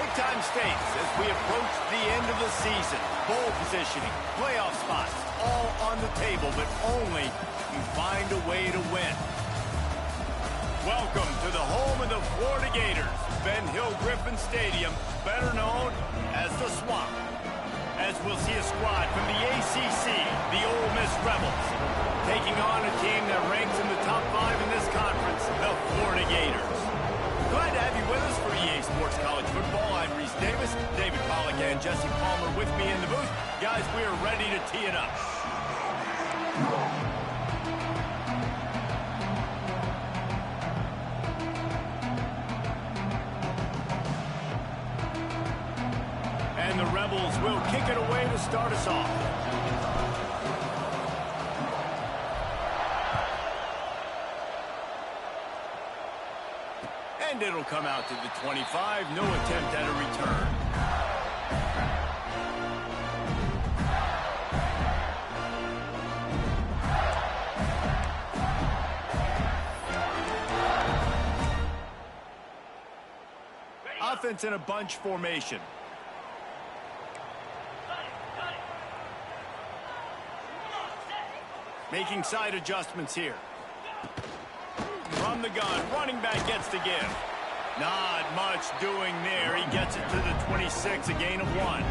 Big-time stakes as we approach the end of the season. Bowl positioning, playoff spots, all on the table, but only if you find a way to win. Welcome to the home of the Florida Gators, Ben Hill Griffin Stadium, better known as the Swamp. As we'll see a squad from the ACC, the Ole Miss Rebels, taking on a team that ranks in the top 5 in this conference, the Florida Gators. Glad to have you with us for EA Sports College Football. I'm Reese Davis, David Pollack and Jesse Palmer with me in the booth. Guys, we are ready to tee it up. And the Rebels will kick it away to start us off. And it'll come out to the 25. No attempt at a return. Offense in a bunch formation. Making side adjustments here. From the gun, running back gets the give. Not much doing there. He gets it to the 26, a gain of 1.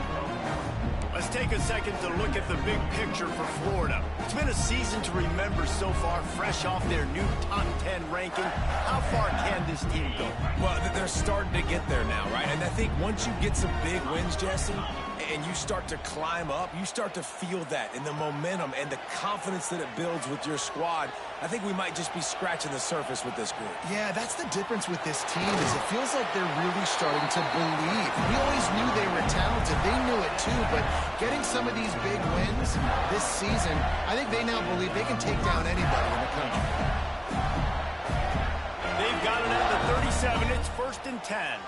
Let's take a second to look at the big picture for Florida. It's been a season to remember so far, fresh off their new top 10 ranking. How far can this team go? Well, they're starting to get there now, right? And I think once you get some big wins, Jesse, and you start to climb up, you start to feel that in the momentum and the confidence that it builds with your squad. I think we might just be scratching the surface with this group. Yeah, that's the difference with this team is it feels like they're really starting to believe. We always knew they were talented. They knew it too, but getting some of these big wins this season, I think they now believe they can take down anybody in the country. They've got it at the 37. It's 1st and 10.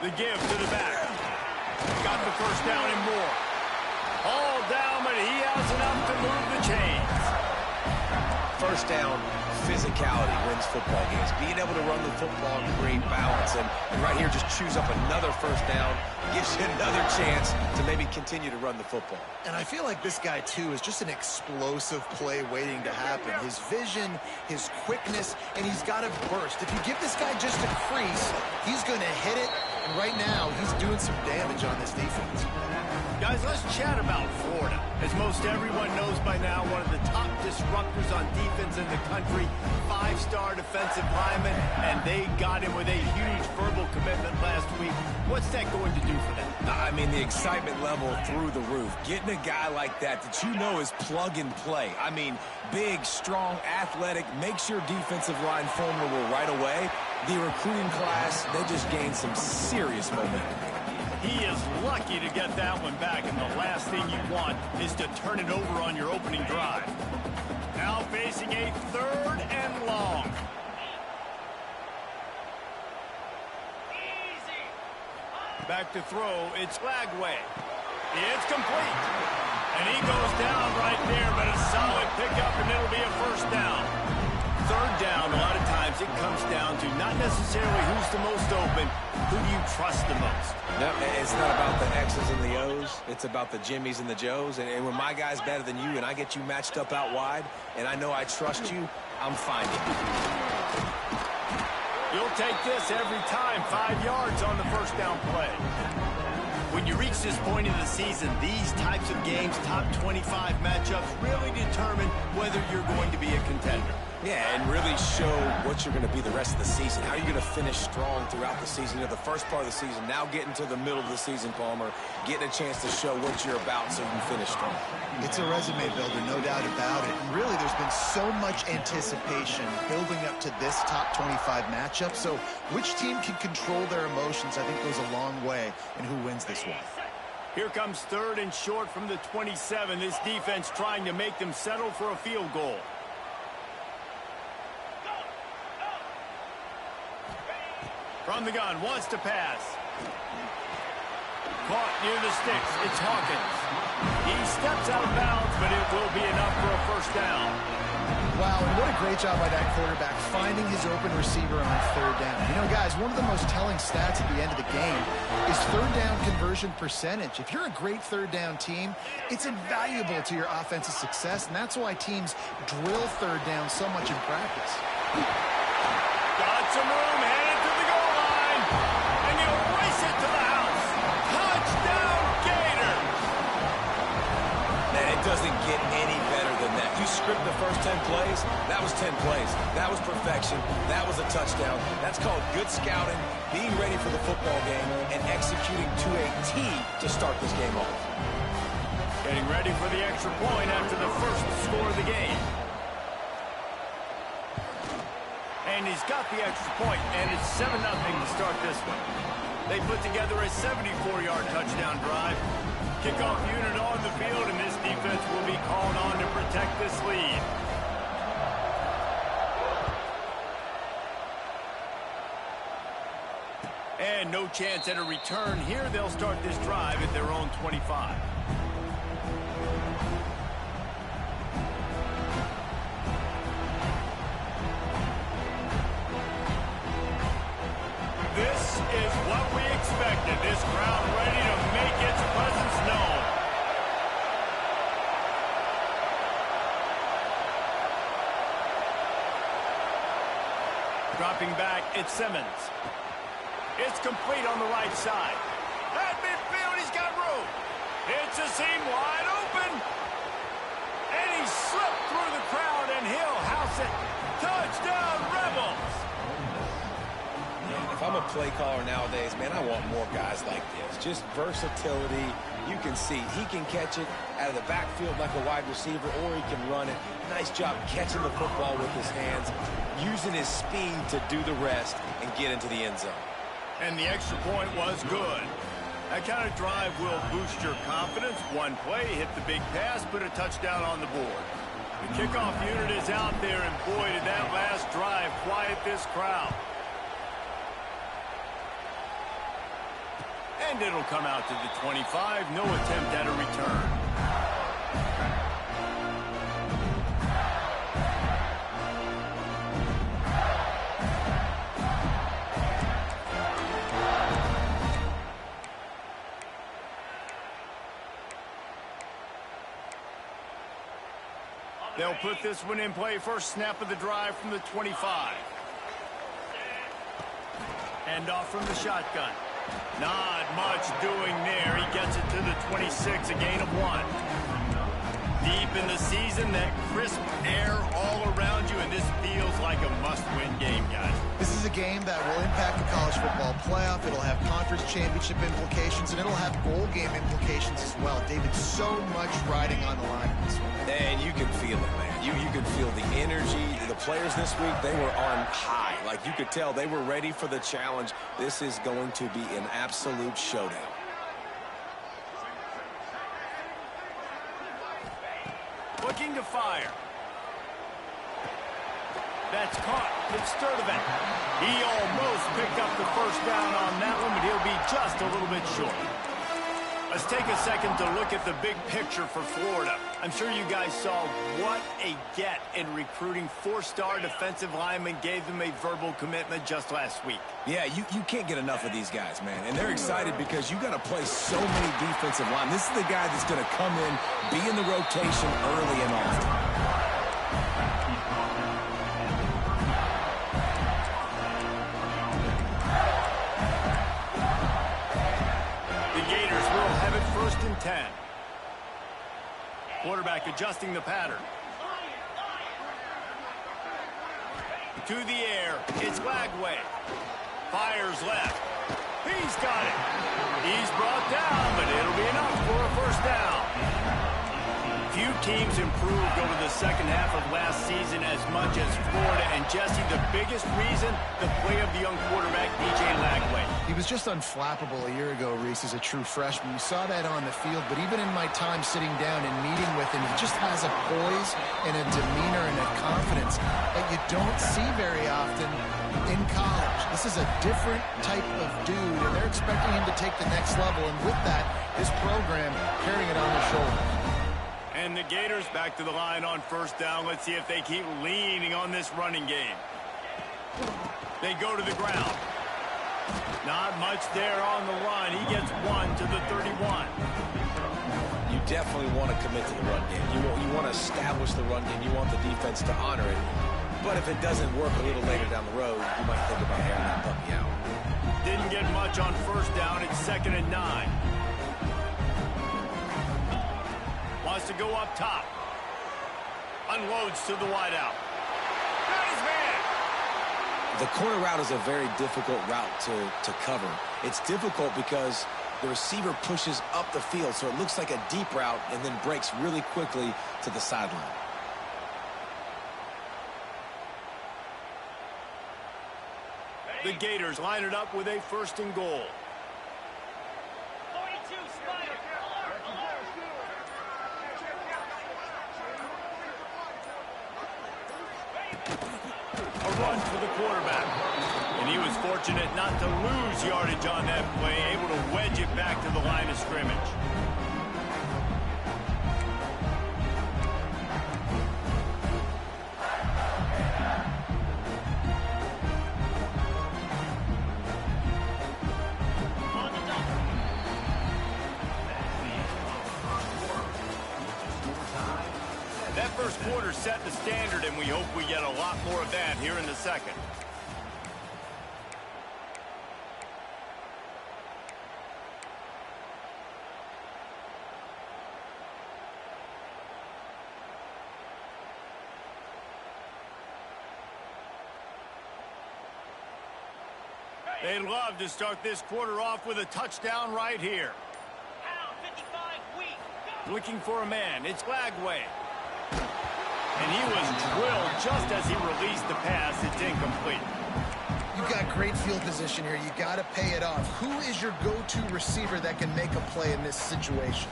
The give to the back. Got the first down and more. All down, but he has enough to move the chains. First down, physicality wins football games. Being able to run the football and create balance. And right here, just choose up another first down. Gives you another chance to maybe continue to run the football. And I feel like this guy, too, is just an explosive play waiting to happen. His vision, his quickness, and he's got to burst. If you give this guy just a crease, he's going to hit it. And right now, he's doing some damage on this defense. Guys, let's chat about Florida. As most everyone knows by now, one of the top disruptors on defense in the country, 5-star defensive lineman, and they got him with a huge verbal commitment last week. What's that going to do for them? I mean, the excitement level through the roof. Getting a guy like that you know is plug and play. I mean, big, strong, athletic, makes your defensive line formidable right away. The recruiting class, they just gained some serious momentum. He is lucky to get that one back, and the last thing you want is to turn it over on your opening drive. Now facing a 3rd and long. Back to throw, it's Lagway. It's complete. And he goes down right there, but a solid pickup, and it'll be a first down. 3rd down, a lot of times it comes down to not necessarily who's the most open, who do you trust the most? No, it's not about the X's and the O's. It's about the Jimmys and the Joes. And when my guy's better than you and I get you matched up out wide and I know I trust you, I'm finding you. You'll take this every time. 5 yards on the first down play. When you reach this point in the season, these types of games, top 25 matchups, really determine whether you're going to be a contender. Yeah, and really show what you're going to be the rest of the season. How are you going to finish strong throughout the season? You know, the first part of the season, now getting to the middle of the season, Palmer, getting a chance to show what you're about so you can finish strong. It's a resume builder, no doubt about it. And really, there's been so much anticipation building up to this top 25 matchup. So which team can control their emotions, I think, goes a long way in who wins this one. Here comes 3rd and short from the 27. This defense trying to make them settle for a field goal. From the gun, wants to pass. Caught near the sticks. It's Hawkins. He steps out of bounds, but it will be enough for a first down. Wow, and what a great job by that quarterback finding his open receiver on third down. You know, guys, one of the most telling stats at the end of the game is third down conversion percentage. If you're a great third down team, it's invaluable to your offensive success, and that's why teams drill third down so much in practice. Got some room, headed to the goal line, and he'll race it to the house. Touchdown, Gators! Man, it doesn't get any better than that. You script the first 10 plays, that was 10 plays. That was perfection. That was a touchdown. That's called good scouting, being ready for the football game, and executing to a T to start this game off. Getting ready for the extra point after the first score of the game. And he's got the extra point, and it's 7-0 to start this one. They put together a 74-yard touchdown drive. Kickoff unit on the field, and this defense will be called on to protect this lead. And no chance at a return here. They'll start this drive at their own 25. This is what we expected. This crowd ready to make its presence known. Dropping back, it's Simmons. It's complete on the right side. At midfield, he's got room. It's a seam wide open. And he slipped through the crowd, and he'll house it. Touchdown, Rebels! If I'm a play caller nowadays, man, I want more guys like this. Just versatility. You can see he can catch it out of the backfield like a wide receiver, or he can run it. Nice job catching the football with his hands, using his speed to do the rest and get into the end zone. And the extra point was good. That kind of drive will boost your confidence. One play, hit the big pass, put a touchdown on the board. The kickoff unit is out there, and boy, did that last drive quiet this crowd. And it'll come out to the 25. No attempt at a return. They'll put this one in play. First snap of the drive from the 25. And off from the shotgun. Not much doing there. He gets it to the 26, a gain of 1. Deep in the season, that crisp air all around you, and this feels like a must-win game, guys. This is a game that will impact the college football playoff. It'll have conference championship implications, and it'll have bowl game implications as well. David, so much riding on the line in this one. And you can feel it, man. You can feel the energy. The players this week, they were on high. Like, you could tell they were ready for the challenge. This is going to be an absolute showdown. Looking to fire. That's caught. It's Sturdivant. He almost picked up the first down on that one, but he'll be just a little bit short. Let's take a second to look at the big picture for Florida. I'm sure you guys saw what a get in recruiting. 4-star defensive linemen, gave them a verbal commitment just last week. Yeah, you can't get enough of these guys, man. And they're excited because you got to play so many defensive line. This is the guy that's going to come in, be in the rotation early and often. First and 10. Quarterback adjusting the pattern. To the air. It's Lagway. Fires left. He's got it. He's brought down, but it'll be enough for a first down. Few teams improved over the second half of last season as much as Florida. And Jesse, the biggest reason, the play of the young quarterback, DJ Lagway. He was just unflappable a year ago, Reese, as a true freshman. You saw that on the field, but even in my time sitting down and meeting with him, he just has a poise and a demeanor and a confidence that you don't see very often in college. This is a different type of dude, and they're expecting him to take the next level. And with that, his program carrying it on their shoulders. And the Gators back to the line on first down. Let's see if they keep leaning on this running game. They go to the ground. Not much there on the run. He gets one to the 31. You definitely want to commit to the run game. You want to establish the run game. You want the defense to honor it. But if it doesn't work a little later down the road, you might think about airing that puppy out. Didn't get much on first down. It's 2nd and 9. Wants to go up top. Unloads to the wideout. Got his man. The corner route is a very difficult route to cover. It's difficult because the receiver pushes up the field, so it looks like a deep route and then breaks really quickly to the sideline. The Gators line it up with a 1st and goal. 42, Spider. A run for the quarterback. And he was fortunate not to lose yardage on that play, able to wedge it back to the line of scrimmage. That first quarter set the standard, and we hope we get a lot more of that here in the second. They'd love to start this quarter off with a touchdown right here. Pound 55 weak. Looking for a man. It's Lagway. And he was drilled just as he released the pass. It's incomplete. You've got great field position here. You got to pay it off. Who is your go-to receiver that can make a play in this situation?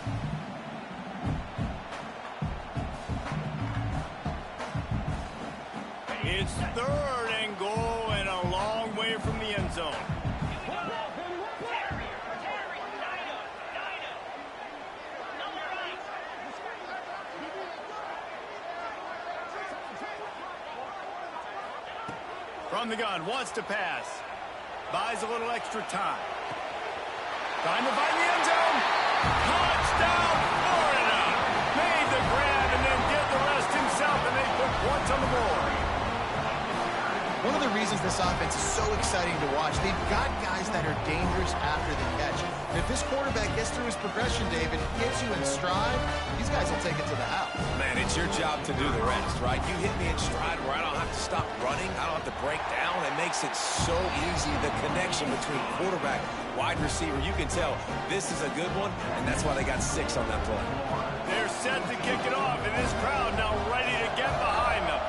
It's 3rd and goal and a long way from the end zone. From the gun, wants to pass. Buys a little extra time. Trying to find the end zone. Touchdown, Florida! Made the grab and then did the rest himself, and they put points on the board. One of the reasons this offense is so exciting to watch, they've got guys that are dangerous after the catch. And if this quarterback gets through his progression, David, gets you in stride, these guys will take it to the house. Man, it's your job to do the rest, right? You hit me in stride where I don't have to stop running. I don't have to break down. It makes it so easy. The connection between quarterback, wide receiver, you can tell this is a good one, and that's why they got 6 on that play. They're set to kick it off, and this crowd now ready to get behind them.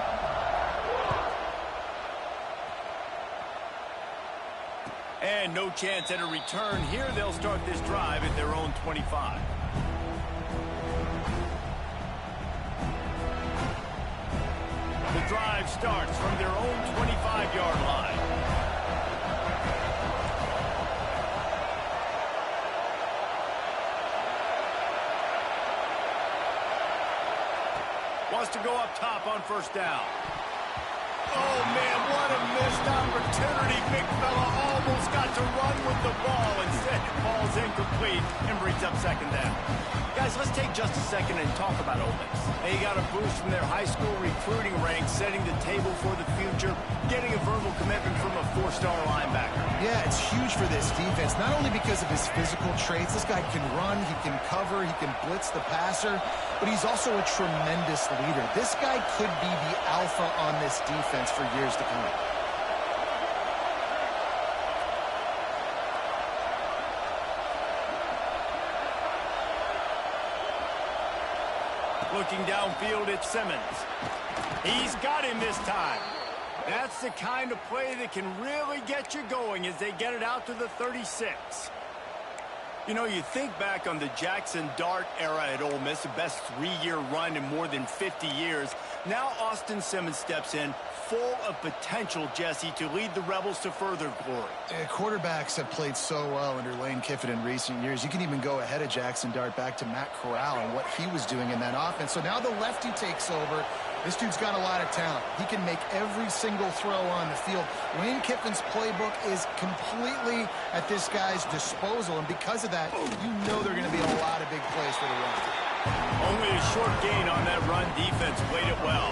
And no chance at a return here. They'll start this drive at their own 25. The drive starts from their own 25-yard line. Wants to go up top on first down. Oh, man, what a missed opportunity. Big fella almost got to run with the ball. Instead, it falls incomplete and brings up 2nd down. Guys, let's take just a second and talk about Ole Miss. They got a boost from their high school recruiting ranks, setting the table for the future, getting a verbal commitment from a 4-star linebacker. Yeah, it's huge for this defense, not only because of his physical traits. This guy can run, he can cover, he can blitz the passer, but he's also a tremendous leader. This guy could be the alpha on this defense for years to come. Looking downfield at Simmons. He's got him this time. That's the kind of play that can really get you going as they get it out to the 36. You know, you think back on the Jackson Dart era at Ole Miss, the best 3-year run in more than 50 years. Now Austin Simmons steps in, full of potential, Jesse, to lead the Rebels to further glory. Quarterbacks have played so well under Lane Kiffin in recent years. You can even go ahead of Jackson Dart back to Matt Corral and what he was doing in that offense. So now the lefty takes over. This dude's got a lot of talent. He can make every single throw on the field. Lane Kiffin's playbook is completely at this guy's disposal, and because of that, you know there are going to be a lot of big plays for the run. Only a short gain on that run. Defense played it well.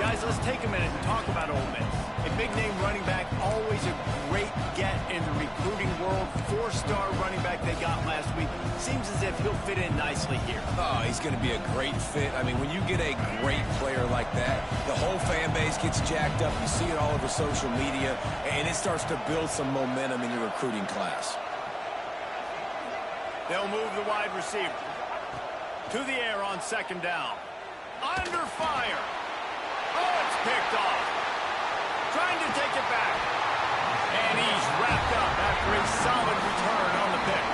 Guys, let's take a minute and talk about Ole Miss. A big-name running back, always a great get in the recruiting world. Four-star running back they got last week. Seems as if he'll fit in nicely here. Oh, he's going to be a great fit. I mean, when you get a great player like that, the whole fan base gets jacked up. You see it all over social media, and it starts to build some momentum in your recruiting class. They'll move the wide receiver to the air on second down. Under fire. Oh, it's picked off. Trying to take it back. And he's wrapped up after a solid return on the pick.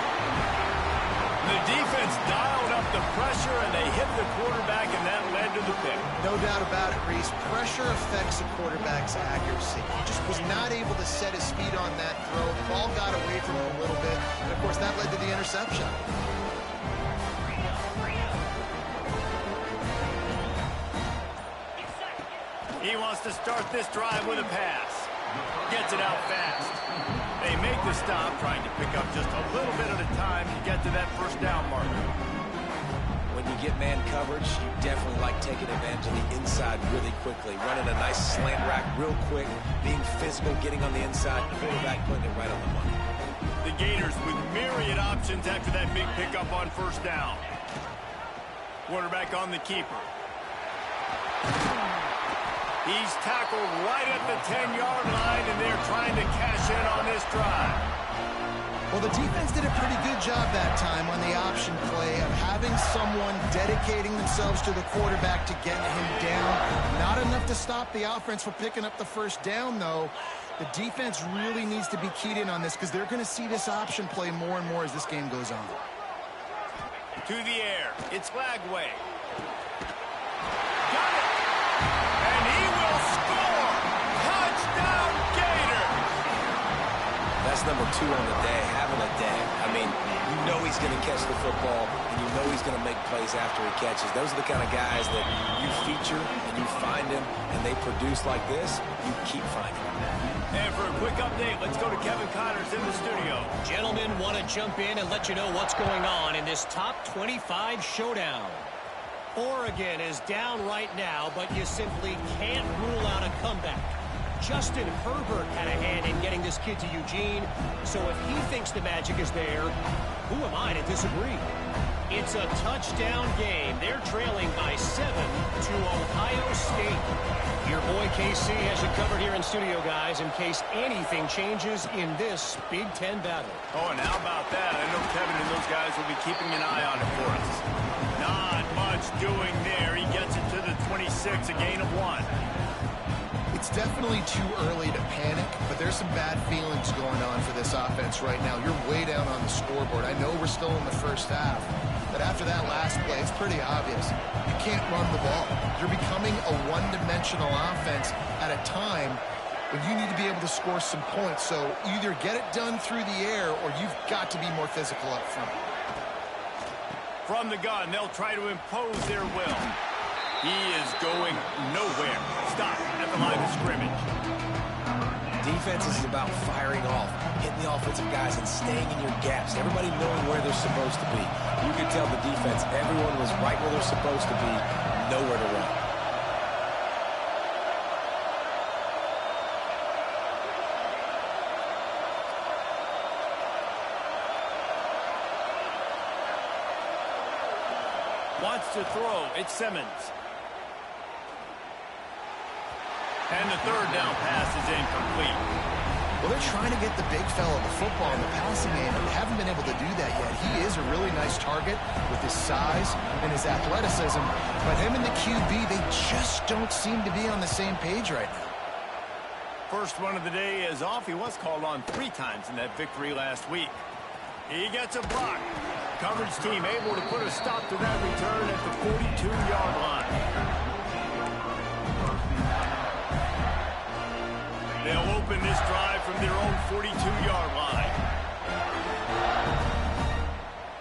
The defense dialed up the pressure, and they hit the quarterback, and that led to the pick. No doubt about it, Reese. Pressure affects a quarterback's accuracy. He just was not able to set his feet on that throw. The ball got away from him a little bit, and, of course, that led to the interception. He wants to start this drive with a pass. Gets it out fast. They make the stop, trying to pick up just a little bit at a time to get to that first down marker. When you get man coverage, you definitely like taking advantage of the inside really quickly. Running a nice slant rack real quick, being physical, getting on the inside, quarterback putting it right on the money. The Gators with myriad options after that big pickup on first down. Quarterback on the keeper. He's tackled right at the 10-yard line, and they're trying to cash in on this drive. Well, the defense did a pretty good job that time on the option play of having someone dedicating themselves to the quarterback to getting him down. Not enough to stop the offense from picking up the first down, though. The defense really needs to be keyed in on this because they're going to see this option play more and more as this game goes on. To the air. It's Lagway. Got it. And he will score. Touchdown, Gator. That's number 2 on the day, having a day. I mean, you know he's going to catch the football, and you know he's going to make plays after he catches. Those are the kind of guys that you feature and you find him, and they produce like this, you keep finding them. And for a quick update, let's go to Kevin Connors in the studio. Gentlemen, want to jump in and let you know what's going on in this top 25 showdown. Oregon is down right now, but you simply can't rule out a comeback. Justin Herbert had a hand in getting this kid to Eugene, so if he thinks the magic is there, who am I to disagree? It's a touchdown game. They're trailing by 7 to Ohio State. Your boy KC has you covered here in studio, guys, in case anything changes in this Big Ten battle. Oh, and how about that? I know Kevin and those guys will be keeping an eye on it for us. Not much doing there. He gets it to the 26, a gain of 1. It's definitely too early to panic, but there's some bad feelings going on for this offense right now. You're way down on the scoreboard. I know we're still in the first half, but after that last play, it's pretty obvious. You can't run the ball. You're becoming a one-dimensional offense at a time when you need to be able to score some points. So either get it done through the air or you've got to be more physical up front. From the gun, they'll try to impose their will. He is going nowhere. Stop at the line of scrimmage. Defense is about firing off, hitting the offensive guys and staying in your gaps. Everybody knowing where they're supposed to be. You can tell the defense, everyone was right where they're supposed to be, nowhere to run. Wants to throw. It's Simmons. And the third down pass is incomplete. Well, they're trying to get the big fella the football in the passing game, but they haven't been able to do that yet. He is a really nice target with his size and his athleticism, but him and the QB, they just don't seem to be on the same page right now. First one of the day is off. He was called on 3 times in that victory last week. He gets a block. Coverage team able to put a stop to that return at the 42-yard line. They'll open this drive from their own 42-yard line.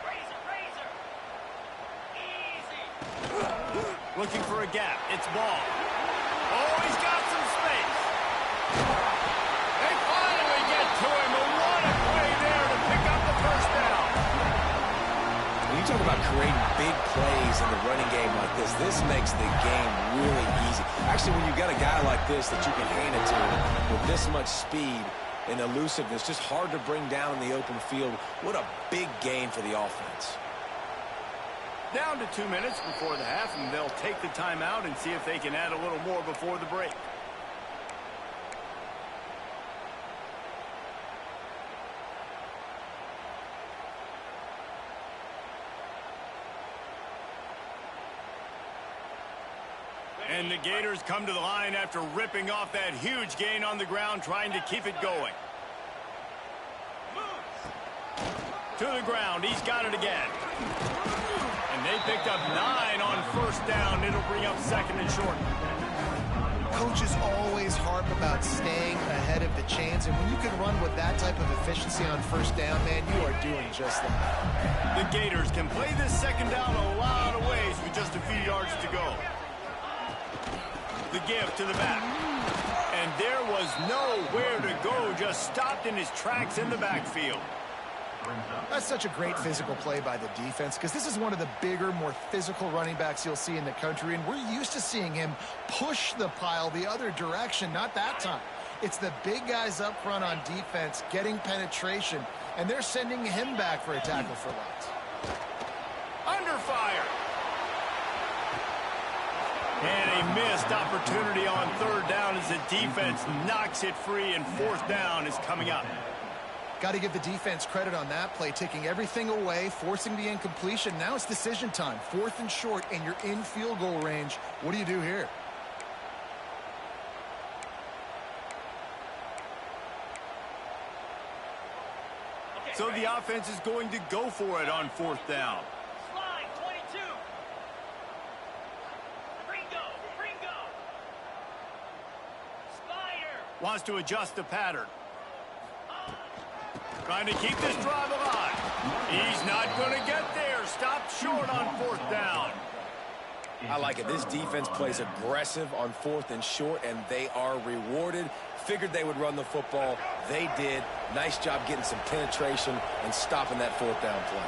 Razor. Easy. Looking for a gap. It's Ball. Oh, he's got some space. They finally get to him. And what a play there to pick up the first down. When you talk about creating big plays in the running game like this makes the game really easy. Actually, when you've got a guy like this that you can hand it to with this much speed and elusiveness, just hard to bring down in the open field. What a big gain for the offense. Down to 2 minutes before the half, and they'll take the timeout and see if they can add a little more before the break. And the Gators come to the line after ripping off that huge gain on the ground, trying to keep it going. To the ground, he's got it again. And they picked up 9 on first down. It'll bring up second and short. Coaches always harp about staying ahead of the chains, and when you can run with that type of efficiency on first down, man, you are doing just that. The Gators can play this second down a lot of ways with just a few yards to go. The give to the back. And there was nowhere to go, just stopped in his tracks in the backfield. That's such a great physical play by the defense, because this is one of the bigger, more physical running backs you'll see in the country, and we're used to seeing him push the pile the other direction. Not that time. It's the big guys up front on defense getting penetration, and they're sending him back for a tackle for loss. Under fire. And a missed opportunity on third down as the defense knocks it free, and fourth down is coming up. Got to give the defense credit on that play, taking everything away, forcing the incompletion. Now it's decision time. 4th and short, and you're in field goal range. What do you do here? So the offense is going to go for it on fourth down. Slide, 22. Ringo. Spider. Wants to adjust the pattern. Trying to keep this drive alive. He's not going to get there. Stopped short on fourth down. I like it. This defense plays aggressive on 4th and short, and they are rewarded. Figured they would run the football. They did. Nice job getting some penetration and stopping that 4th down play.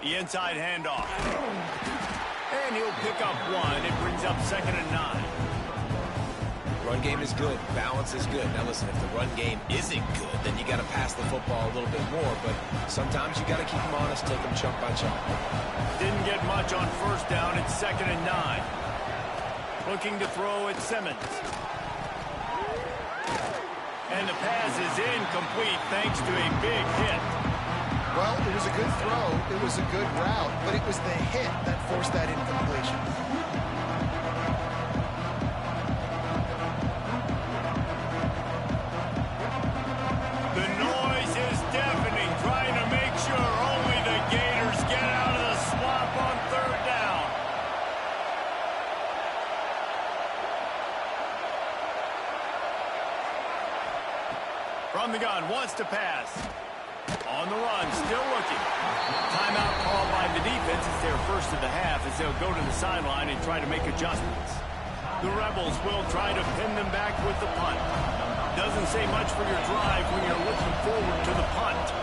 The inside handoff. And he'll pick up 1. It brings up 2nd and 9. Run game is good. Balance is good. Now listen, if the run game isn't good, then you got to pass the football a little bit more. But sometimes you got to keep them honest, take them chunk by chunk. Didn't get much on first down. It's 2nd and 9. Looking to throw at Simmons. And the pass is incomplete thanks to a big hit. Well, it was a good throw, it was a good route, but it was the hit that forced that incompletion. The noise is deafening, trying to make sure only the Gators get out of the swamp on third down. From the gun, wants to pass. On the run, still looking. Timeout called by the defense. It's their first of the half as they'll go to the sideline and try to make adjustments. The Rebels will try to pin them back with the punt. Doesn't say much for your drive when you're looking forward to the punt.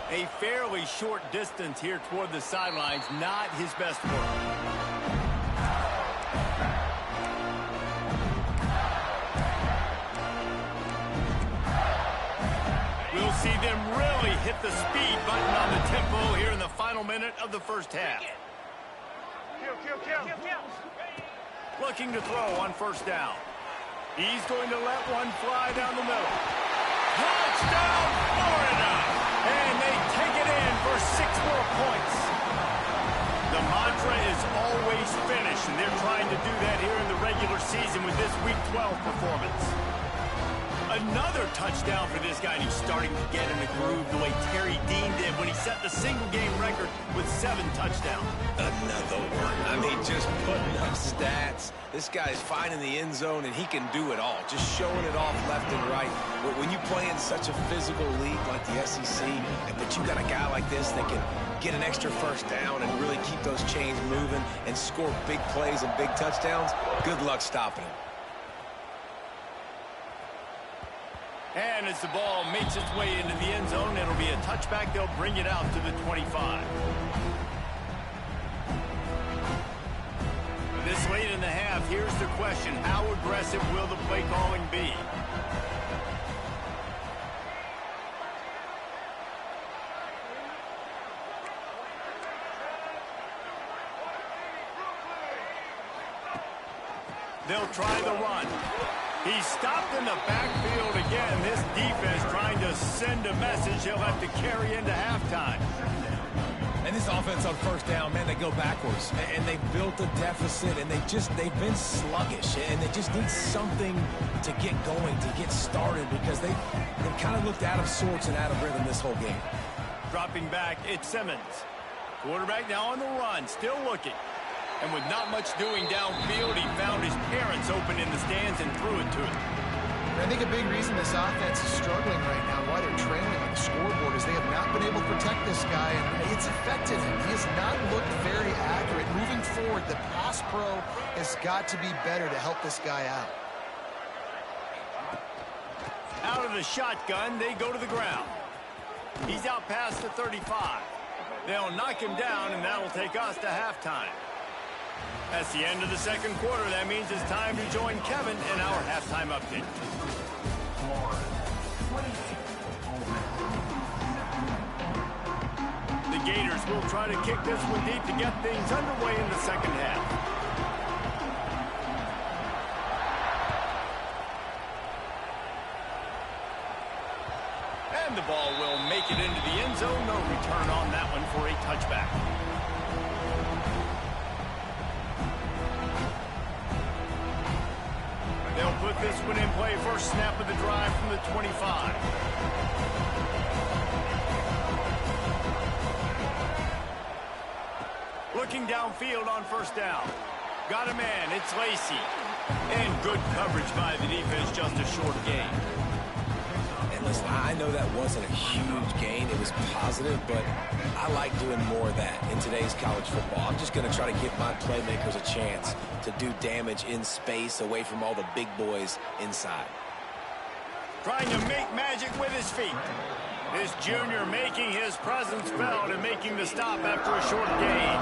A fairly short distance here toward the sidelines, not his best work. We'll see them really hit the speed button on the tempo here in the final minute of the first half. Looking to throw on first down. He's going to let one fly down the middle. Touchdown, Florida! And they take it in for 6 more points. mantra is always finish, and they're trying to do that here in the regular season with this Week 12 performance. Another touchdown for this guy, and he's starting to get in the groove the way Terry Dean did when he set the single-game record with 7 touchdowns. Another one. I mean, just putting up stats. This guy's finding the end zone, and he can do it all. Just showing it off left and right. When you play in such a physical league like the SEC, but you got a guy like this that can get an extra first down and really keep those chains moving and score big plays and big touchdowns, good luck stopping him. And as the ball makes its way into the end zone, it'll be a touchback. They'll bring it out to the 25. This late in the half, here's the question. How aggressive will the play calling be? They'll try the run. He's stopped in the backfield again. This defense trying to send a message he'll have to carry into halftime. And this offense on first down, man, they go backwards. And they built a deficit, and they've been sluggish. And they just need something to get going, to get started, because they've kind of looked out of sorts and out of rhythm this whole game. Dropping back, it's Simmons. Quarterback now on the run, still looking. And with not much doing downfield, he found his parents open in the stands and threw it to him. I think a big reason this offense is struggling right now, why they're trailing on the scoreboard, is they have not been able to protect this guy, and it's affected him. He has not looked very accurate. Moving forward, the pass pro has got to be better to help this guy out. Out of the shotgun, they go to the ground. He's out past the 35. They'll knock him down, and that'll take us to halftime. That's the end of the second quarter. That means it's time to join Kevin in our halftime update. The Gators will try to kick this one deep to get things underway in the second half. And the ball will make it into the end zone. No return on that one for a touchback. They'll put this one in play. First snap of the drive from the 25. Looking downfield on first down. Got a man. It's Lacy. And good coverage by the defense. Just a short gain. And listen, I know that wasn't a huge gain. It was positive, but I like doing more of that in today's college football. I'm just going to try to give my playmakers a chance to do damage in space away from all the big boys inside. Trying to make magic with his feet. This junior making his presence felt and making the stop after a short gain.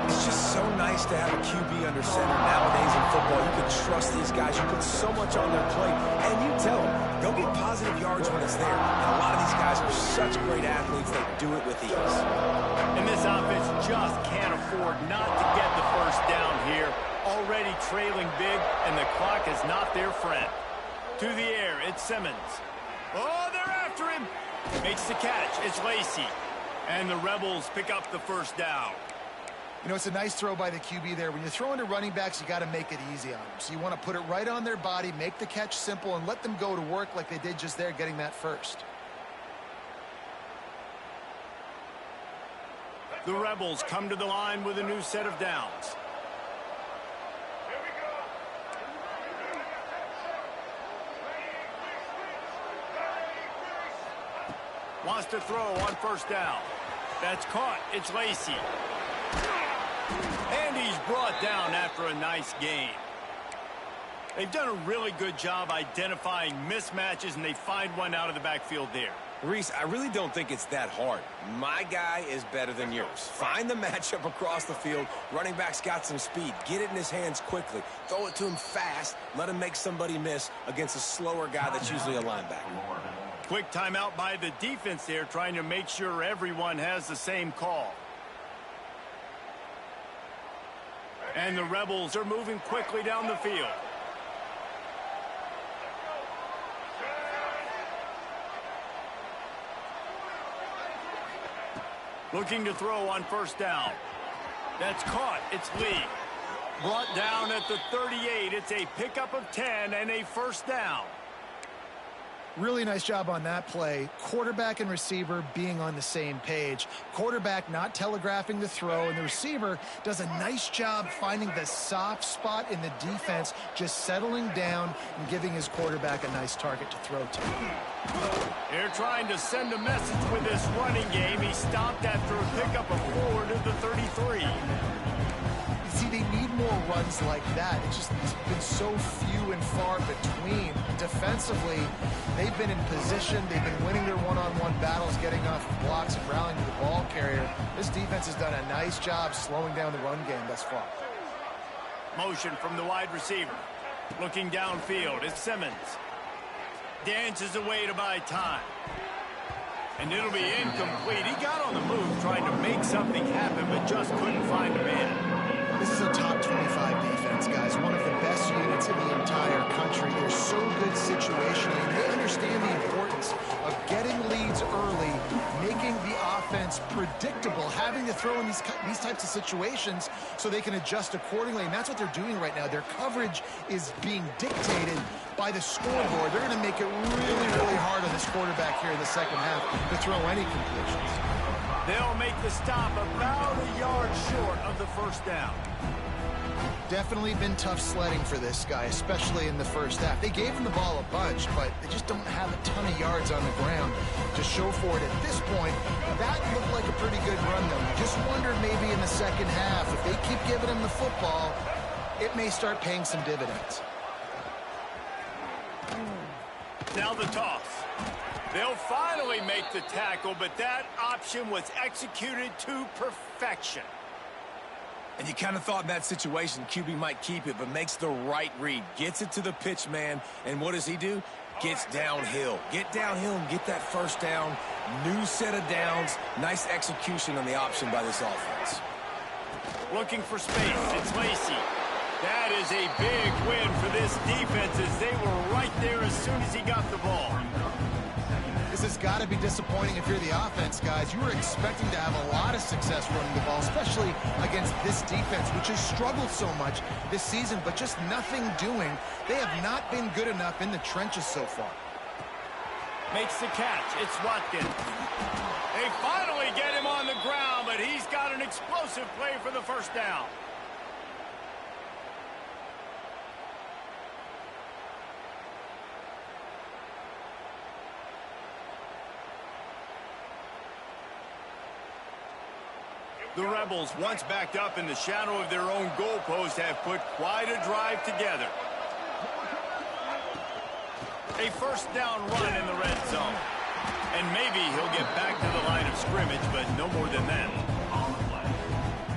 It's just so nice to have a QB under center nowadays in football. You can trust these guys. You put so much on their plate. And you tell them, go get positive yards when it's there. And a lot of these guys are such great athletes. They do it with ease. And this offense just can't afford not to get the first down here. Already trailing big, and the clock is not their friend. To the air, it's Simmons. Oh, they're after him. Makes the catch. It's Lacy. And the Rebels pick up the first down. You know, it's a nice throw by the QB there. When you're throwing to running backs, you got to make it easy on them. So you want to put it right on their body, make the catch simple, and let them go to work like they did just there, getting that first. The Rebels come to the line with a new set of downs. Wants to throw on first down. That's caught. It's Lacy. And he's brought down after a nice gain. They've done a really good job identifying mismatches, and they find one out of the backfield there. Reese, I really don't think it's that hard. My guy is better than yours. Find the matchup across the field. Running back's got some speed. Get it in his hands quickly. Throw it to him fast. Let him make somebody miss against a slower guy that's usually a linebacker. Quick timeout by the defense there, trying to make sure everyone has the same call. And the Rebels are moving quickly down the field. Looking to throw on first down. That's caught. It's Lee. Brought down at the 38. It's a pickup of 10 and a first down. Really nice job on that play. Quarterback and receiver being on the same page. Quarterback not telegraphing the throw, and the receiver does a nice job finding the soft spot in the defense, just settling down and giving his quarterback a nice target to throw to. They're trying to send a message with this running game. He stopped after a pickup of 4 to the 33. See, they need more runs like that. It's been so few and far between. Defensively, they've been in position. They've been winning their one-on-one battles, getting off blocks and rallying to the ball carrier. This defense has done a nice job slowing down the run game thus far. Motion from the wide receiver. Looking downfield, it's Simmons. Dances away to buy time. And it'll be incomplete. He got on the move trying to make something happen, but just couldn't find a man. This is a top 25 defense, guys. One of the best units in the entire country. They're so good situationally, and they understand the importance of getting leads early, making the offense predictable, having to throw in these types of situations so they can adjust accordingly, and that's what they're doing right now. Their coverage is being dictated by the scoreboard. They're going to make it really, really hard on this quarterback here in the second half to throw any completions. They'll make the stop about a yard short of the first down. Definitely been tough sledding for this guy, especially in the first half. They gave him the ball a bunch, but they just don't have a ton of yards on the ground to show for it at this point. That looked like a pretty good run, though. You just wonder maybe in the second half, if they keep giving him the football, it may start paying some dividends. Now the toss. They'll finally make the tackle, but that option was executed to perfection. And you kind of thought in that situation QB might keep it, but makes the right read. Gets it to the pitch man, and what does he do? Gets downhill. Get downhill and get that first down. New set of downs. Nice execution on the option by this offense. Looking for space. It's Lacy. That is a big win for this defense as they were right there as soon as he got the ball. This has got to be disappointing if you're the offense, guys. You were expecting to have a lot of success running the ball, especially against this defense, which has struggled so much this season, but just nothing doing. They have not been good enough in the trenches so far. Makes the catch. It's Watkins. They finally get him on the ground, but he's got an explosive play for the first down. The Rebels, once backed up in the shadow of their own goalpost, have put quite a drive together. A first down run in the red zone. And maybe he'll get back to the line of scrimmage, but no more than that.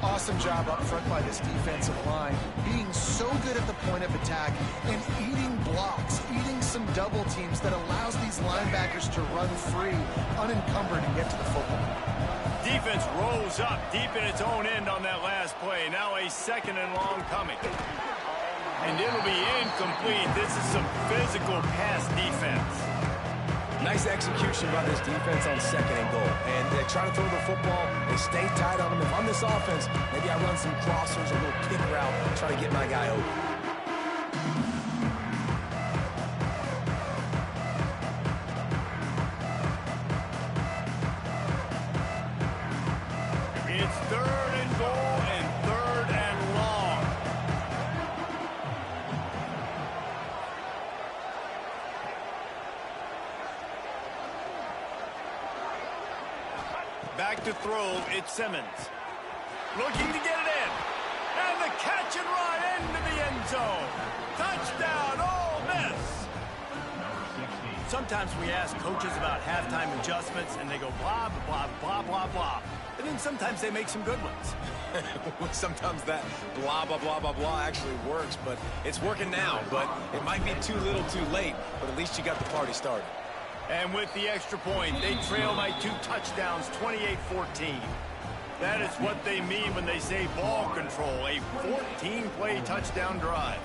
Awesome job up front by this defensive line, being so good at the point of attack and eating blocks, eating some double teams that allows these linebackers to run free, unencumbered, and get to the football. Defense rolls up deep in its own end on that last play. Now a second and long coming. And it'll be incomplete. This is some physical pass defense. Nice execution by this defense on second and goal. And they try to throw the football. They stay tight on them. If I'm this offense, maybe I run some crossers, a little kick route, try to get my guy over. It's third and goal and third and long. Back to throw, it's Simmons. Looking to get it in. And the catch and run into the end zone. Touchdown, Ole Miss. Sometimes we ask coaches about halftime adjustments, and they go blah, blah, blah, blah, blah. And then sometimes they make some good ones. Sometimes that blah, blah, blah, blah, blah actually works, but it's working now. But it might be too little too late, but at least you got the party started. And with the extra point, they trail by 2 touchdowns, 28-14. That is what they mean when they say ball control, a 14-play touchdown drive.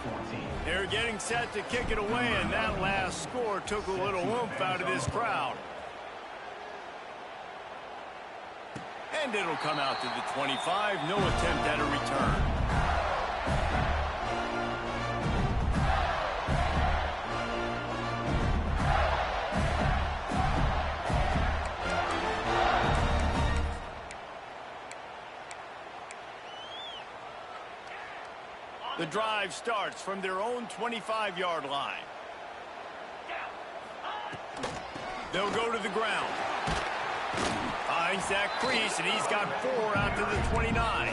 They're getting set to kick it away, and that last score took a little oomph out of this crowd. And it'll come out to the 25. No attempt at a return. The drive starts from their own 25-yard line. They'll go to the ground. Finds that crease, and he's got 4 out to the 29.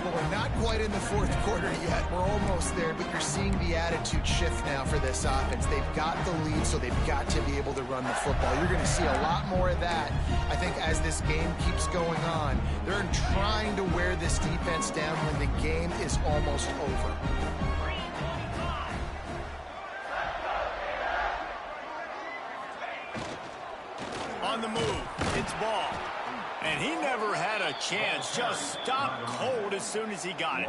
Well, we're not quite in the fourth quarter yet. We're almost there, but you're seeing the attitude shift now for this offense. They've got the lead, so they've got to be able to run the football. You're going to see a lot more of that, I think, as this game keeps going on. They're trying to wear this defense down when the game is almost over. On the move, it's Ball. And he never had a chance. Just stopped cold as soon as he got it.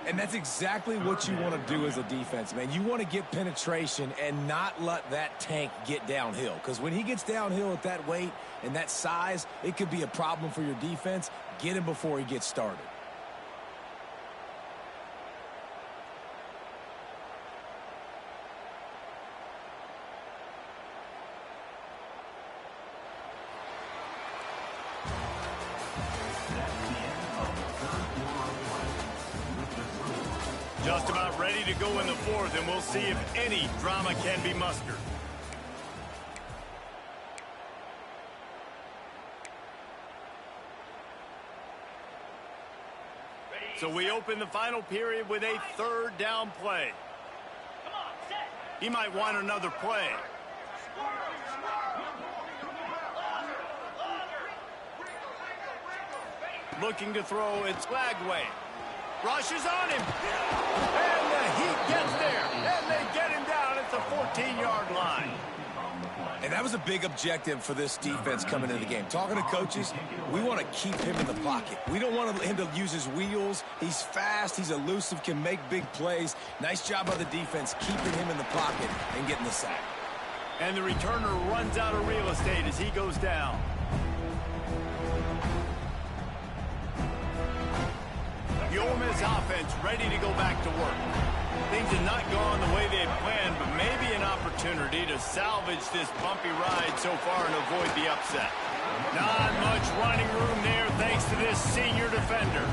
And that's exactly what you want to do as a defense, man. You want to get penetration and not let that tank get downhill. Because when he gets downhill at that weight and that size, it could be a problem for your defense. Get him before he gets started. Just about ready to go in the fourth, and we'll see if any drama can be mustered. So we open the final period with a third down play. He might want another play. Looking to throw, it's Lagway. Rushes on him. And the Heat gets there. And they get him down at the 14-yard line. And that was a big objective for this defense coming into the game. Talking to coaches, we want to keep him in the pocket. We don't want him to use his wheels. He's fast. He's elusive, can make big plays. Nice job by the defense keeping him in the pocket and getting the sack. And the returner runs out of real estate as he goes down. The Ole Miss offense ready to go back to work. Things have not gone the way they had planned, but maybe an opportunity to salvage this bumpy ride so far and avoid the upset. Not much running room there thanks to this senior defender.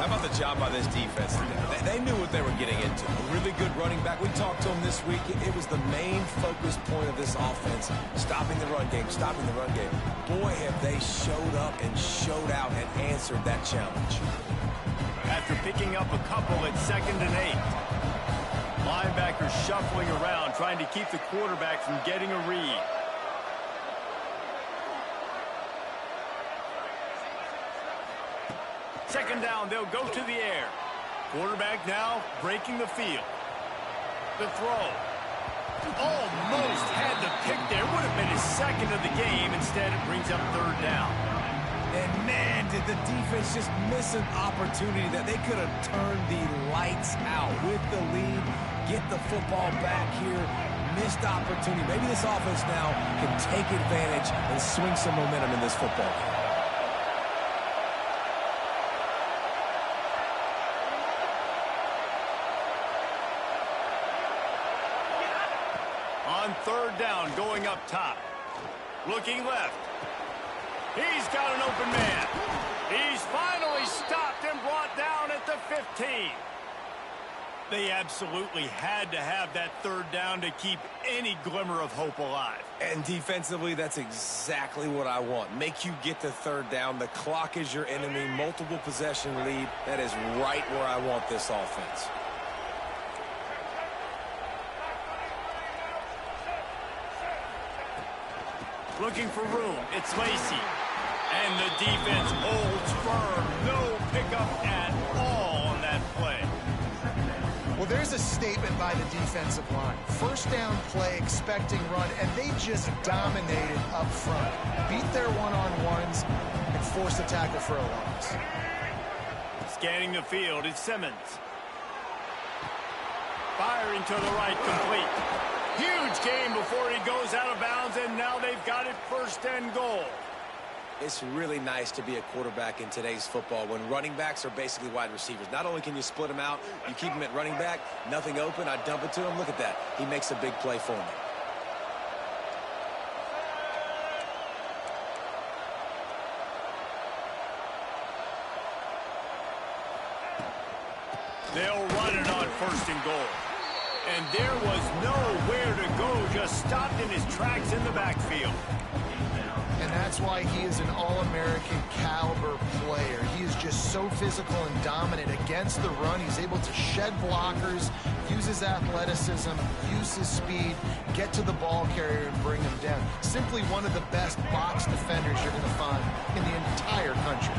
How about the job by this defense today? They knew what they were getting into. A really good running back. We talked to him this week. It was the main focus point of this offense. Stopping the run game, stopping the run game. Boy, have they showed up and showed out and answered that challenge. After picking up a couple at 2nd and 8. Linebackers shuffling around, trying to keep the quarterback from getting a read. Second down, they'll go to the air. Quarterback now breaking the field. The throw. Almost had the pick there. Would have been his second of the game. Instead, it brings up third down. And man, did the defense just miss an opportunity that they could have turned the lights out with the lead, get the football back here, missed opportunity. Maybe this offense now can take advantage and swing some momentum in this football game. On third down, going up top. Looking left. He's got an open man. He's finally stopped and brought down at the 15. They absolutely had to have that third down to keep any glimmer of hope alive. And defensively, that's exactly what I want. Make you get the third down. The clock is your enemy. Multiple possession lead. That is right where I want this offense. Looking for room. It's Lacy. And the defense holds firm. No pickup at all on that play. Well, there's a statement by the defensive line. First down play, expecting run, and they just dominated up front. Beat their one-on-ones and forced a tackle for a loss. Scanning the field is Simmons. Firing to the right, complete. Huge game before he goes out of bounds, and now they've got it 1st and goal. It's really nice to be a quarterback in today's football when running backs are basically wide receivers. Not only can you split them out, you keep them at running back, nothing open, I dump it to him. Look at that. He makes a big play for me. They'll run it on 1st and goal. And there was nowhere to go, just stopped in his tracks in the backfield. And that's why he is an All-American caliber player. He is just so physical and dominant against the run. He's able to shed blockers, use his athleticism, use his speed, get to the ball carrier and bring him down. Simply one of the best box defenders you're going to find in the entire country.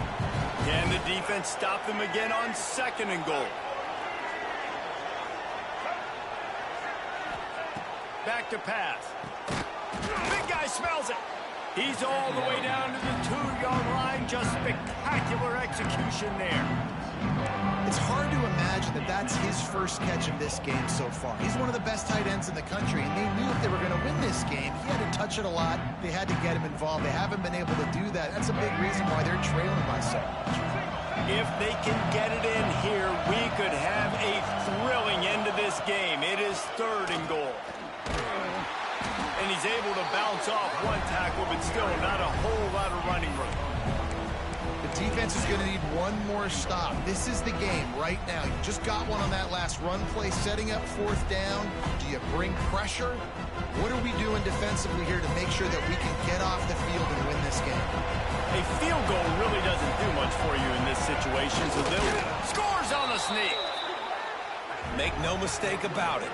Can the defense stop them again on 2nd and goal? Back to pass. Big guy smells it. He's all the way down to the 2-yard line. Just spectacular execution there. It's hard to imagine that that's his first catch of this game so far. He's one of the best tight ends in the country, and they knew if they were going to win this game, he had to touch it a lot. They had to get him involved. They haven't been able to do that. That's a big reason why they're trailing by so much. If they can get it in here, we could have a thrilling end to this game. It is 3rd and goal. And he's able to bounce off one tackle, but still not a whole lot of running room. The defense is going to need one more stop. This is the game right now. You just got one on that last run play, setting up 4th down. Do you bring pressure? What are we doing defensively here to make sure that we can get off the field and win this game? A field goal really doesn't do much for you in this situation, so they'll scores on the sneak. Make no mistake about it.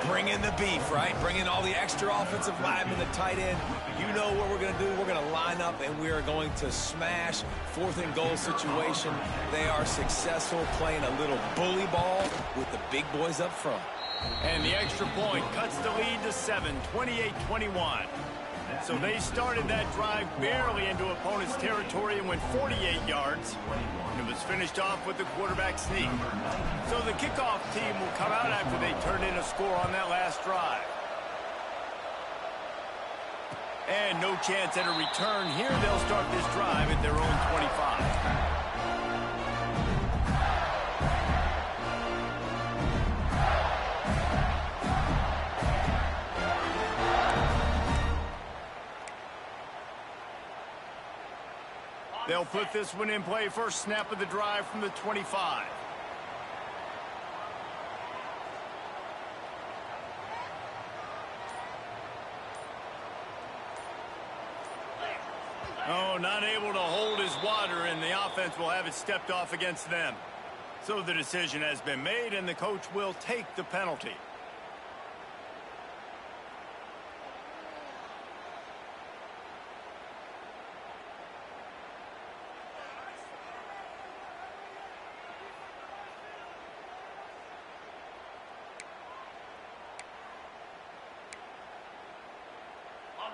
Bring in the beef, right? Bring in all the extra offensive linemen, the tight end. You know what we're going to do. We're going to line up, and we are going to smash 4th and goal situation. They are successful playing a little bully ball with the big boys up front. And the extra point cuts the lead to 7, 28-21. So they started that drive barely into opponent's territory and went 48 yards. And it was finished off with the quarterback sneak. So the kickoff team will come out after they turned in a score on that last drive. And no chance at a return here. They'll start this drive at their own 25. They'll put this one in play. First snap of the drive from the 25. Oh, not able to hold his water, and the offense will have it stepped off against them. So the decision has been made, and the coach will take the penalty.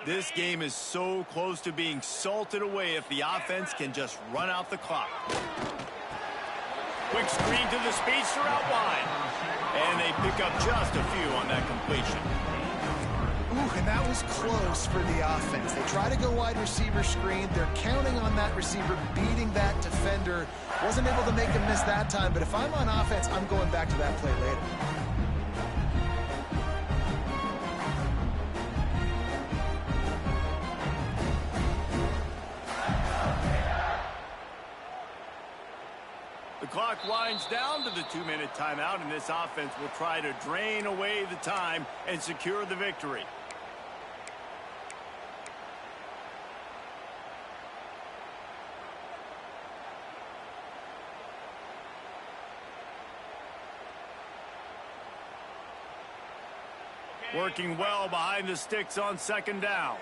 This game is so close to being salted away if the offense can just run out the clock. Quick screen to the speedster out wide. And they pick up just a few on that completion. Ooh, and that was close for the offense. They try to go wide receiver screen. They're counting on that receiver beating that defender. Wasn't able to make him miss that time, but if I'm on offense, I'm going back to that play later. The clock winds down to the 2-minute timeout, and this offense will try to drain away the time and secure the victory. Working well behind the sticks on 2nd down.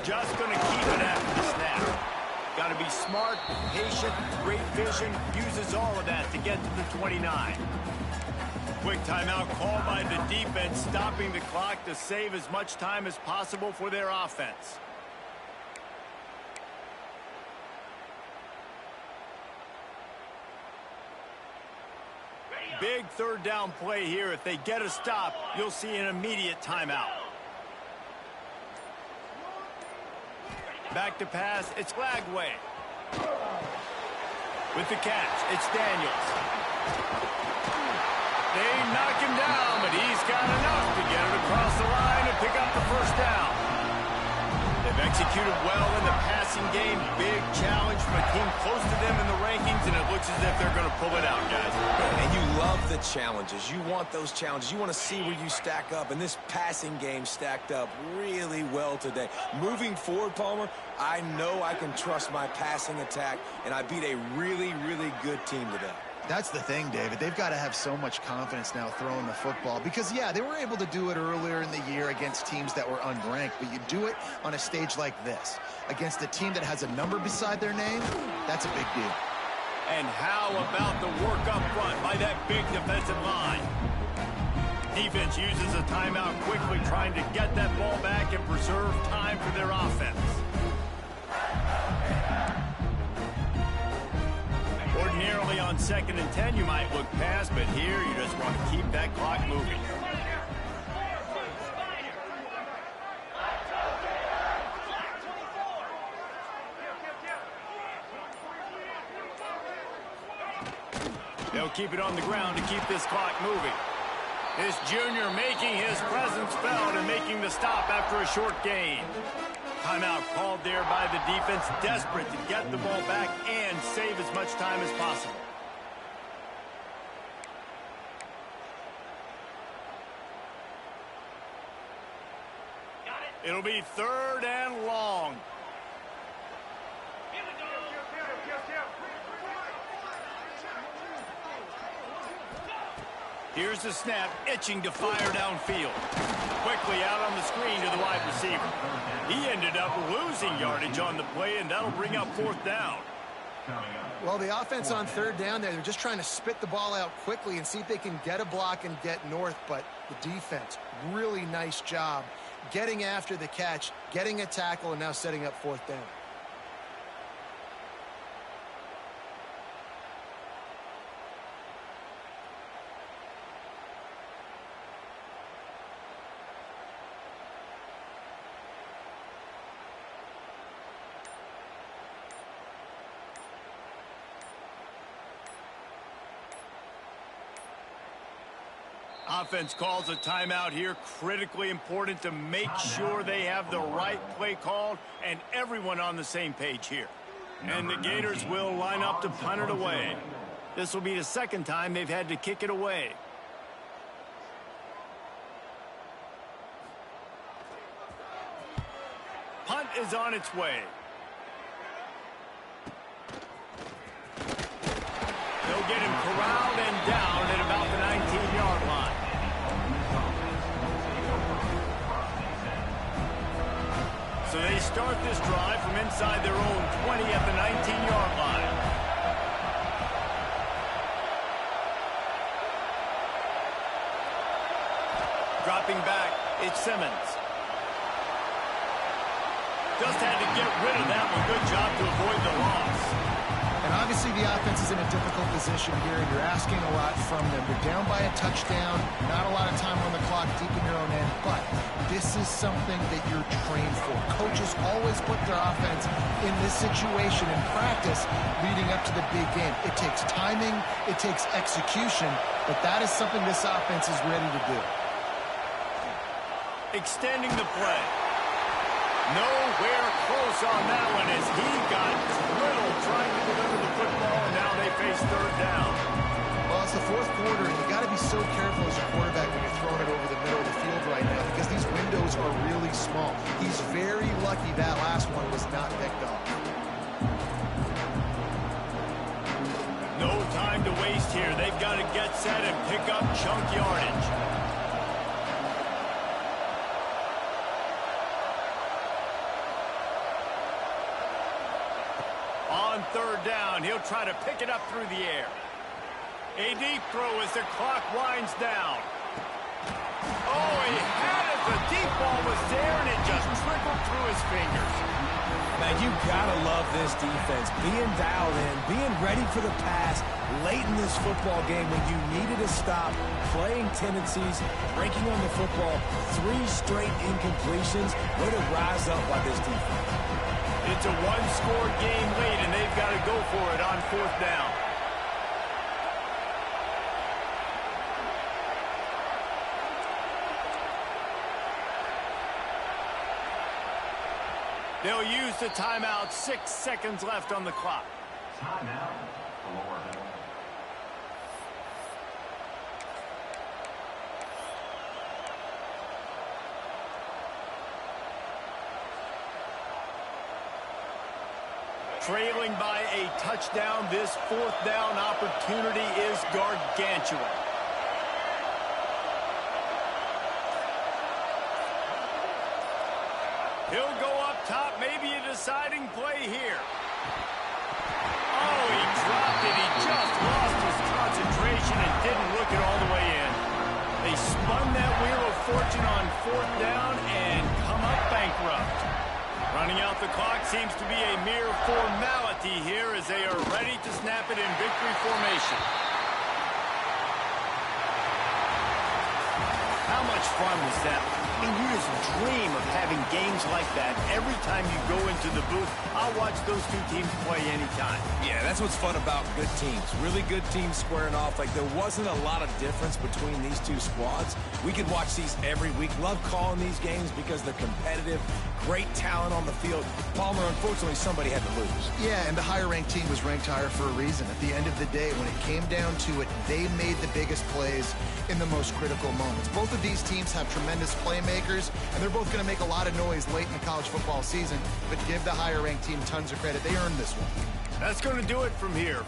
Just going to keep it after the snap. Got to be smart, patient, great vision, uses all of that to get to the 29. Quick timeout called by the defense, stopping the clock to save as much time as possible for their offense. Big 3rd down play here. If they get a stop, you'll see an immediate timeout. Back to pass, it's Lagway. With the catch, it's Daniels. They knock him down, but he's got enough to get it across the line and pick up the first down. They've executed well in the passing game. Big challenge from a team close to them in the rankings, and it looks as if they're going to pull it out, guys. And you love the challenges. You want those challenges. You want to see where you stack up, and this passing game stacked up really well today. Moving forward, Palmer, I know I can trust my passing attack, and I beat a really, really good team today. That's the thing, David. They've got to have so much confidence now throwing the football because, yeah, they were able to do it earlier in the year against teams that were unranked, but you do it on a stage like this against a team that has a number beside their name. That's a big deal. And how about the work up front by that big defensive line? Defense uses a timeout quickly, trying to get that ball back and preserve time for their offense. Ordinarily on 2nd and 10, you might look past, but here you just want to keep that clock moving. They'll keep it on the ground to keep this clock moving. This junior making his presence felt and making the stop after a short gain. Timeout called there by the defense, desperate to get the ball back and save as much time as possible. It'll be 3rd and long. Here's the snap, itching to fire downfield. Quickly out on the screen to the wide receiver. He ended up losing yardage on the play, and that'll bring up 4th down. Well, the offense on 3rd down there, they're just trying to spit the ball out quickly and see if they can get a block and get north, but the defense, really nice job getting after the catch, getting a tackle, and now setting up 4th down. Offense calls a timeout here. Critically important to make sure they have the right play called and everyone on the same page here. And the Gators will line up to punt it away. This will be the 2nd time they've had to kick it away. Punt is on its way. They'll get him corralled and down at about the 19-yard line. So they start this drive from inside their own 20 at the 19-yard line. Dropping back, it's Simmons. Just had to get rid of that one. Good job to avoid the loss. And obviously the offense is in a difficult position here, and you're asking a lot from them. They're down by a touchdown, not a lot of time on the clock, deep in your own end, but this is something that you're trained for. Coaches always put their offense in this situation in practice leading up to the big game. It takes timing, it takes execution, but that is something this offense is ready to do. Extending the play. Nowhere close on that one as he got drilled trying to deliver the football, and now they face 3rd down. Well, it's the 4th quarter, and you got to be so careful as a quarterback when you're throwing it over the middle of the field right now because these windows are really small. He's very lucky that last one was not picked off. No time to waste here. They've got to get set and pick up chunk yardage. On 3rd down, he'll try to pick it up through the air. A deep throw as the clock winds down. Oh, he had it. The deep ball was there, and it just trickled through his fingers. Man, you gotta love this defense. Being dialed in, being ready for the pass late in this football game when you needed a stop, playing tendencies, breaking on the football, 3 straight incompletions. Way to rise up by this defense. It's a one-score game late, and they've got to go for it on 4th down. They'll use the timeout. 6 seconds left on the clock. Timeout. Florida. Trailing by a touchdown, this 4th down opportunity is gargantuan. He'll go up top, maybe a deciding play here. Oh, he dropped it. He just lost his concentration and didn't look it all the way in. They spun that wheel of fortune on 4th down and come up bankrupt. Running out the clock seems to be a mere formality here as they are ready to snap it in victory formation. How much fun was that? I mean, you just dream of having games like that every time you go into the booth. I'll watch those two teams play anytime. Yeah, that's what's fun about good teams. Really good teams squaring off. Like, there wasn't a lot of difference between these two squads. We could watch these every week. Love calling these games because they're competitive. Great talent on the field. Palmer, unfortunately, somebody had to lose. Yeah, and the higher-ranked team was ranked higher for a reason. At the end of the day, when it came down to it, they made the biggest plays in the most critical moments. Both of these teams have tremendous playmakers, and they're both going to make a lot of noise late in the college football season, but give the higher-ranked team tons of credit. They earned this one. That's going to do it from here.